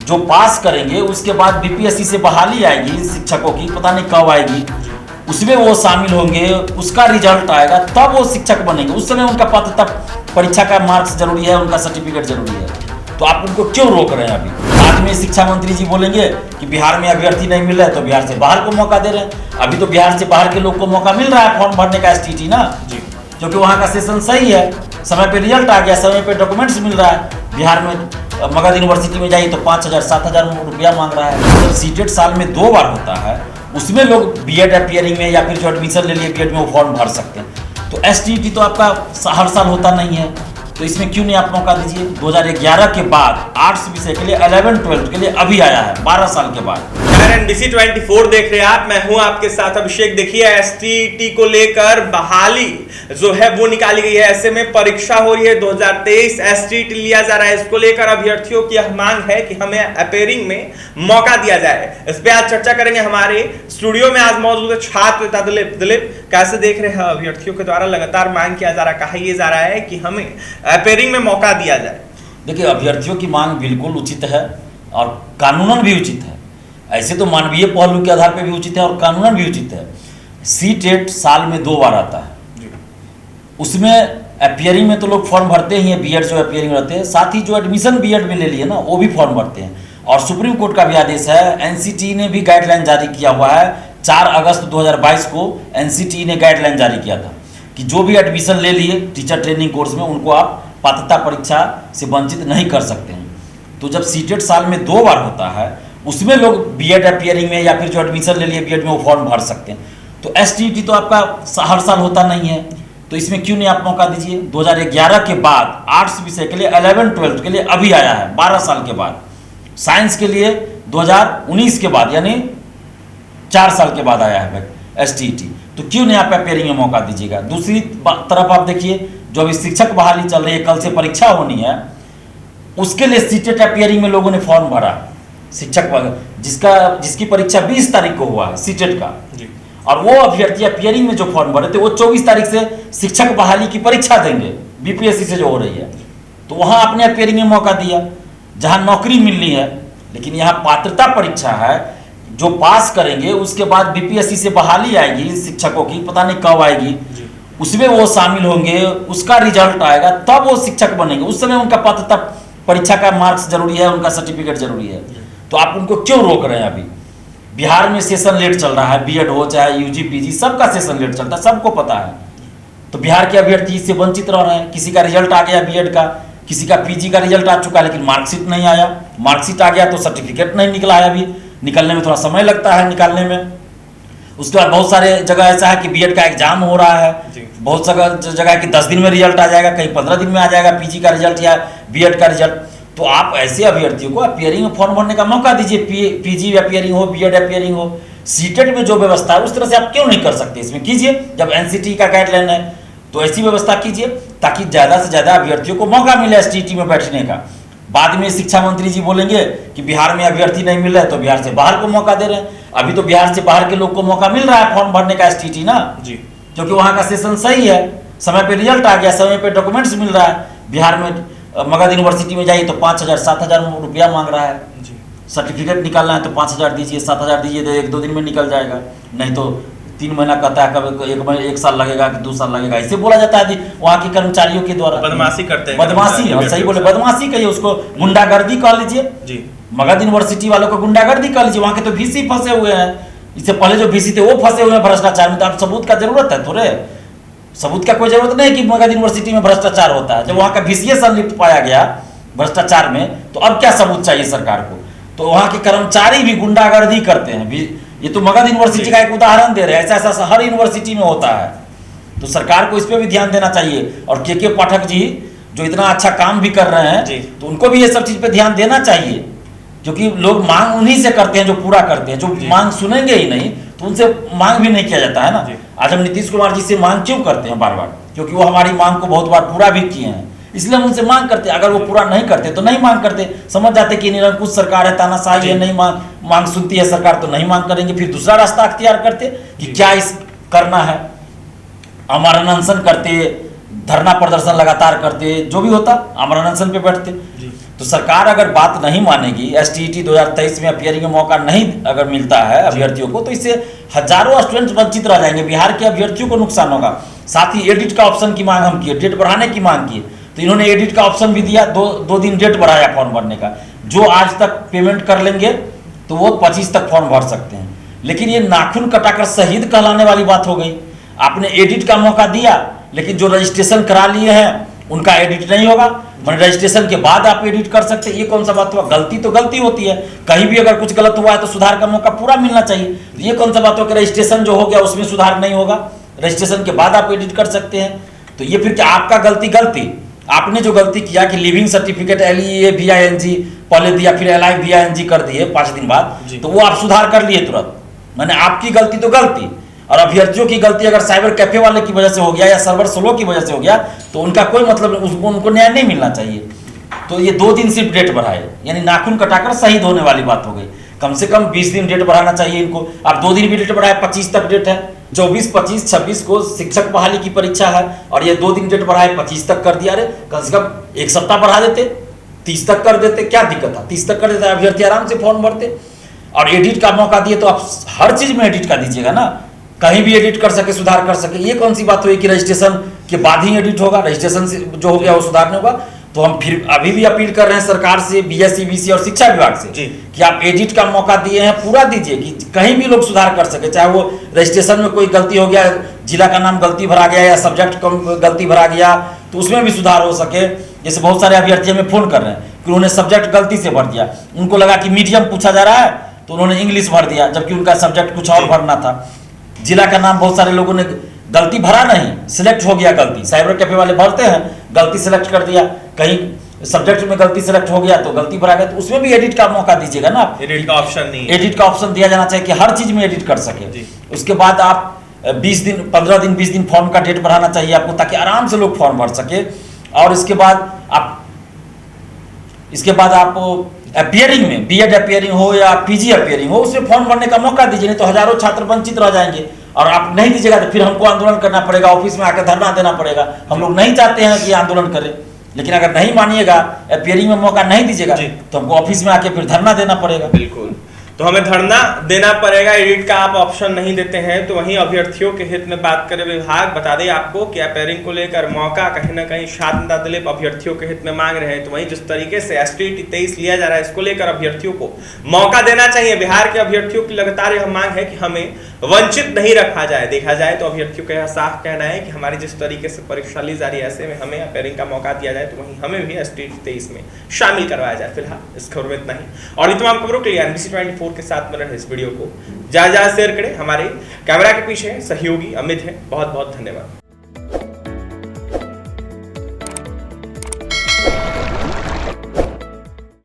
जो पास करेंगे उसके बाद बीपीएससी से बहाली आएगी शिक्षकों की, पता नहीं कब आएगी, उसमें वो शामिल होंगे, उसका रिजल्ट आएगा तब वो शिक्षक बनेंगे। उस समय उनका पात्रता परीक्षा का मार्क्स जरूरी है, उनका सर्टिफिकेट जरूरी है। तो आप उनको क्यों रोक रहे हैं? अभी बाद में शिक्षा मंत्री जी बोलेंगे कि बिहार में अभ्यर्थी नहीं मिल रहा है तो बिहार से बाहर को मौका दे रहे हैं। अभी तो बिहार से बाहर के लोग को मौका मिल रहा है फॉर्म भरने का एसटीटी ना जी, क्योंकि वहाँ का सेशन सही है, समय पे रिजल्ट आ गया, समय पे डॉक्यूमेंट्स मिल रहा है। बिहार में मगध यूनिवर्सिटी में जाइए तो 5,000-7,000 रुपया मांग रहा है। जब सीटेट साल में 2 बार होता है उसमें लोग बीएड अपीयरिंग में या फिर जो एडमिशन ले लिए बीएड में वो फॉर्म भर सकते हैं। तो एसटीटी तो आपका हर साल होता नहीं है, तो इसमें क्यों नहीं आप मौका दीजिए? 2011 के बाद आर्ट्स विषय के लिए 11-12 के लिए अभी आया है 12 साल के बाद। एनबीसी 24 देख रहे हैं आप, मैं हूं आपके साथ अभिषेक। देखिए एसटीटी को लेकर बहाली जो है वो निकाली गई है। ऐसे में परीक्षा हो रही है 2023, एसटीटी लिया जा रहा है। इसको लेकर अभ्यर्थियों की यह मांग है कि हमें अपीयरिंग में मौका दिया जाए। इस पे आज चर्चा करेंगे। हमारे स्टूडियो में आज मौजूद है छात्र दिलीप। कैसे देख रहे हैं अभ्यर्थियों के द्वारा लगातार मांग किया जा रहा है, कहा यह जा रहा है कि हमें अपीयरिंग में मौका दिया जाए? देखिए अभ्यर्थियों की मांग बिल्कुल उचित है और कानूनन भी उचित है। ऐसे तो मानवीय पहलू के आधार पर भी उचित है और कानूनन भी उचित है। सीटेट साल में 2 बार आता है, उसमें अपीयरिंग में तो लोग फॉर्म भरते ही हैं, बीएड जो अपीयरिंग रहते हैं, साथ ही जो एडमिशन बीएड में ले लिए ना वो भी फॉर्म भरते हैं। और सुप्रीम कोर्ट का भी आदेश है, एनसीटी ने भी गाइडलाइन जारी किया हुआ है। 4 अगस्त 2022 को एनसीटी ने गाइडलाइन जारी किया था कि जो भी एडमिशन ले लिए टीचर ट्रेनिंग कोर्स में उनको आप पात्रता परीक्षा से वंचित नहीं कर सकते हैं। तो जब सीटेट साल में 2 बार होता है उसमें लोग बीएड अपीयरिंग में या फिर जो एडमिशन ले लिए बीएड में वो फॉर्म भर सकते हैं। तो एसटीटी तो आपका हर साल होता नहीं है, तो इसमें क्यों नहीं आप मौका दीजिए? 2011 के बाद आर्ट्स विषय के लिए 11-12 के लिए अभी आया है 12 साल के बाद। साइंस के लिए 2019 के बाद यानी 4 साल के बाद आया है एसटीटी। तो क्यों नहीं आप अपीयरिंग में मौका दीजिएगा? दूसरी तरफ आप देखिए जो अभी शिक्षक बहाली चल रही है, कल से परीक्षा होनी है, उसके लिए सीटेट अपीयरिंग में लोगों ने फॉर्म भरा। शिक्षक जिसकी परीक्षा 20 तारीख को हुआ है सीटेट का, और वो अभ्यर्थी अपीयरिंग में जो फॉर्म भरे थे वो 24 तारीख से शिक्षक बहाली की परीक्षा देंगे बीपीएससी से जो हो रही है। तो वहां आपने अपीयरिंग में मौका दिया जहां नौकरी मिलनी है, लेकिन यहाँ पात्रता परीक्षा है, जो पास करेंगे उसके बाद बीपीएससी से बहाली आएगी शिक्षकों की, पता नहीं कब आएगी, उसमें वो शामिल होंगे, उसका रिजल्ट आएगा तब वो शिक्षक बनेंगे। उस समय उनका पात्रता परीक्षा का मार्क्स जरूरी है, उनका सर्टिफिकेट जरूरी है। तो आप उनको क्यों रोक रहे हैं? अभी बिहार में सेशन लेट चल रहा है, बीएड हो चाहे यूजी पीजी सबका सेशन लेट चलता है, सबको पता है। तो बिहार के अभ्यर्थी इससे वंचित रह रहे हैं। किसी का रिजल्ट आ गया बीएड का, किसी का पीजी का रिजल्ट आ चुका है लेकिन मार्कशीट नहीं आया, मार्कशीट आ गया तो सर्टिफिकेट नहीं निकला है, अभी निकलने में थोड़ा समय लगता है निकालने में। उसके बाद बहुत सारे जगह ऐसा है कि बीएड का एग्जाम हो रहा है, बहुत जगह है कि 10 दिन में रिजल्ट आ जाएगा, कहीं 15 दिन में आ जाएगा पीजी का रिजल्ट या बीएड का रिजल्ट। तो आप ऐसे अभ्यर्थियों को अपीयरिंग में फॉर्म भरने का मौका दीजिए, पीजी अपीयरिंग हो, बीएड अपीयरिंग हो। सीटेट में जो व्यवस्था है उस तरह से आप क्यों नहीं कर सकते? इसमें कीजिए, जब एनसीटी का गाइडलाइन है तो ऐसी व्यवस्था कीजिए ताकि ज़्यादा से ज़्यादा अभ्यर्थियों को मौका मिले एसटीटी में बैठने का। बाद में शिक्षा मंत्री जी बोलेंगे कि बिहार में अभ्यर्थी नहीं मिल रहा है तो बिहार से बाहर को मौका दे रहे हैं। अभी तो बिहार से बाहर के लोग को मौका मिल रहा है फॉर्म भरने का एसटीटी ना जी, क्योंकि वहाँ का सेशन सही है, समय पे रिजल्ट आ गया, समय पे डॉक्यूमेंट्स मिल रहा है। बिहार में मगध यूनिवर्सिटी में जाइए तो 5,000-7,000 रुपया मांग रहा है जी। सर्टिफिकेट निकालना है तो 5,000 दीजिए, 7,000 दीजिए तो 1-2 दिन में निकल जाएगा, नहीं तो 3 महीना कहता है, कभी 1 साल लगेगा कि 2 साल लगेगा, ऐसे बोला जाता है वहाँ के कर्मचारियों के द्वारा। बदमाशी करते हैं, बदमाशी, और सही बोले, बदमाशी कहिए उसको, गुंडागर्दी कह लीजिए जी। मगध यूनिवर्सिटी वालों को गुंडागर्दी कह लीजिए, वहाँ के तो वीसी फंसे हुए हैं, इससे पहले जो वीसी थे वो फंसे हुए हैं भ्रष्टाचार में। तो आप सबूत का जरूरत है थोड़े, सबूत का कोई जरूरत नहीं कि मगध यूनिवर्सिटी में भ्रष्टाचार होता है। जब वहाँ का वीसीए संलिप्त पाया गया भ्रष्टाचार में तो अब क्या सबूत चाहिए सरकार को? तो वहाँ के कर्मचारी भी गुंडागर्दी करते हैं। ये तो मगध यूनिवर्सिटी का एक उदाहरण दे रहे हैं, ऐसा ऐसा हर यूनिवर्सिटी में होता है। तो सरकार को इस पर भी ध्यान देना चाहिए। और के पाठक जी जो इतना अच्छा काम भी कर रहे हैं तो उनको भी ये सब चीज़ पे ध्यान देना चाहिए, क्योंकि लोग मांग उन्हीं से करते हैं जो पूरा करते हैं। जो मांग सुनेंगे ही नहीं तो उनसे मांग भी नहीं किया जाता है ना। आज हम नीतीश कुमार जी से मांग क्यों करते हैं बार बार? क्योंकि वो हमारी मांग को बहुत बार पूरा भी किए हैं, इसलिए हम उनसे मांग करते हैं। अगर वो पूरा नहीं करते तो नहीं मांग करते, समझ जाते कि निरंकुश सरकार है, तानाशाही है, नहीं मांग सुनती है सरकार तो नहीं मांग करेंगे। फिर दूसरा रास्ता अख्तियार करते कि क्या इस करना है, आमरण अनशन करते, धरना प्रदर्शन लगातार करते, जो भी होता आमरण अनशन पे बैठते। तो सरकार अगर बात नहीं मानेगी, STET 2023 में अपियरिंग का मौका नहीं अगर मिलता है अभ्यर्थियों को, तो इससे हजारों स्टूडेंट्स वंचित रह जाएंगे, बिहार के अभ्यर्थियों को नुकसान होगा। साथ ही एडिट का ऑप्शन की मांग हम किए, डेट बढ़ाने की मांग की, तो इन्होंने एडिट का ऑप्शन भी दिया, दो दिन डेट बढ़ाया फॉर्म भरने का। जो आज तक पेमेंट कर लेंगे तो वो 25 तक फॉर्म भर सकते हैं। लेकिन ये नाखून कटाकर शहीद कहलाने वाली बात हो गई। आपने एडिट का मौका दिया, लेकिन जो रजिस्ट्रेशन करा लिए हैं उनका एडिट नहीं होगा, मैंने रजिस्ट्रेशन के बाद आप एडिट कर सकते हैं। ये कौन सा बात हुआ? गलती तो गलती होती है, कहीं भी अगर कुछ गलत हुआ है तो सुधार का मौका पूरा मिलना चाहिए। ये कौन सा बात हुआ कि रजिस्ट्रेशन जो हो गया उसमें सुधार नहीं होगा, रजिस्ट्रेशन के बाद आप एडिट कर सकते हैं? तो ये फिर क्या आपका गलती आपने जो गलती किया कि लिविंग सर्टिफिकेट LEA-VING पहले दिया, फिर LI-VING कर दिए 5 दिन बाद, तो वो आप सुधार कर लिए तुरंत। मैंने आपकी गलती तो गलती, और अभ्यर्थियों की गलती अगर साइबर कैफे वाले की वजह से हो गया या सर्वर स्लो की वजह से हो गया तो उनका कोई मतलब नहीं, उनको न्याय नहीं मिलना चाहिए। तो ये 2 दिन सिर्फ डेट बढ़ाए, यानी नाखून कटाकर शहीद होने वाली बात हो गई। कम से कम 20 दिन डेट बढ़ाना चाहिए इनको। आप 2 दिन भी डेट बढ़ाए, 25 तक डेट है, 24, 25, 26 को शिक्षक बहाली की परीक्षा है, और ये 2 दिन डेट बढ़ाए 25 तक कर दिया। अरे कम से कम 1 सप्ताह बढ़ा देते, 30 तक कर देते, क्या दिक्कत था? 30 तक कर देते, अभ्यर्थी आराम से फॉर्म भरते। और एडिट का मौका दिए तो आप हर चीज में एडिट का दीजिएगा ना, कहीं भी एडिट कर सके, सुधार कर सके। ये कौन सी बात हुई कि रजिस्ट्रेशन के बाद ही एडिट होगा, रजिस्ट्रेशन से जो हो गया वो सुधार नहीं होगा? तो हम फिर अभी भी अपील कर रहे हैं सरकार से, BSc, BC और शिक्षा विभाग से कि आप एडिट का मौका दिए हैं, पूरा दीजिए कि कहीं भी लोग सुधार कर सके। चाहे वो रजिस्ट्रेशन में कोई गलती हो गया, जिला का नाम गलती भरा गया या सब्जेक्ट गलती भरा गया, तो उसमें भी सुधार हो सके। जैसे बहुत सारे अभ्यर्थी हमें फोन कर रहे हैं कि उन्होंने सब्जेक्ट गलती से भर दिया, उनको लगा कि मीडियम पूछा जा रहा है तो उन्होंने इंग्लिश भर दिया, जबकि उनका सब्जेक्ट कुछ और भरना था। जिला का नाम बहुत सारे लोगों ने गलती भरा नहीं, सिलेक्ट हो गया गलती। साइबर कैफे वाले भरते हैं, गलती सिलेक्ट कर दिया, कहीं सब्जेक्ट में गलती सिलेक्ट हो गया तो गलती भरा गया, तो उसमें भी एडिट का मौका दीजिएगा ना। एडिट का ऑप्शन नहीं, एडिट का ऑप्शन दिया जाना चाहिए कि हर चीज में एडिट कर सके। उसके बाद आप 20 दिन, 15 दिन, 20 दिन फॉर्म का डेट बढ़ाना चाहिए आपको, ताकि आराम से लोग फॉर्म भर सके। और इसके बाद आप अपियरिंग में, B.Ed अपियरिंग हो या PG अपियरिंग हो, उसमें फॉर्म भरने का मौका दीजिए, नहीं तो हजारों छात्र वंचित रह जाएंगे। और आप नहीं दीजिएगा तो फिर हमको आंदोलन करना पड़ेगा, ऑफिस में आकर धरना देना पड़ेगा। हम लोग नहीं चाहते हैं कि आंदोलन करें, लेकिन अगर नहीं मानिएगा, अपियरिंग में मौका नहीं दीजिएगा तो हमको ऑफिस में आके फिर धरना देना पड़ेगा। बिल्कुल, तो हमें धरना देना पड़ेगा। एडिट का आप ऑप्शन नहीं देते हैं तो वहीं अभ्यर्थियों के हित में बात करें विभाग, बता दें आपको कि अपियरिंग को लेकर मौका कहीं ना कहीं छात्र दलित अभ्यर्थियों के हित में मांग रहे हैं। तो वहीं जिस तरीके से STET 23 लिया जा रहा है, इसको लेकर अभ्यर्थियों को मौका देना चाहिए। बिहार के अभ्यर्थियों की लगातार यह मांग है कि हमें वंचित नहीं रखा जाए। देखा जाए तो अभ्यर्थियों का यह साफ कहना है कि हमारी जिस तरीके से परीक्षा ली जा रही है, ऐसे में हमें अपियरिंग का मौका दिया जाए, तो वहीं हमें भी STET 23 में शामिल करवाया जाए। फिलहाल इस खबर में इतना ही, और ये तमाम खबरों के लिए NBC 24 के साथ बने इस वीडियो को ज्यादा शेयर करें। हमारे कैमरा के पीछे सहयोगी अमित है, बहुत बहुत धन्यवाद।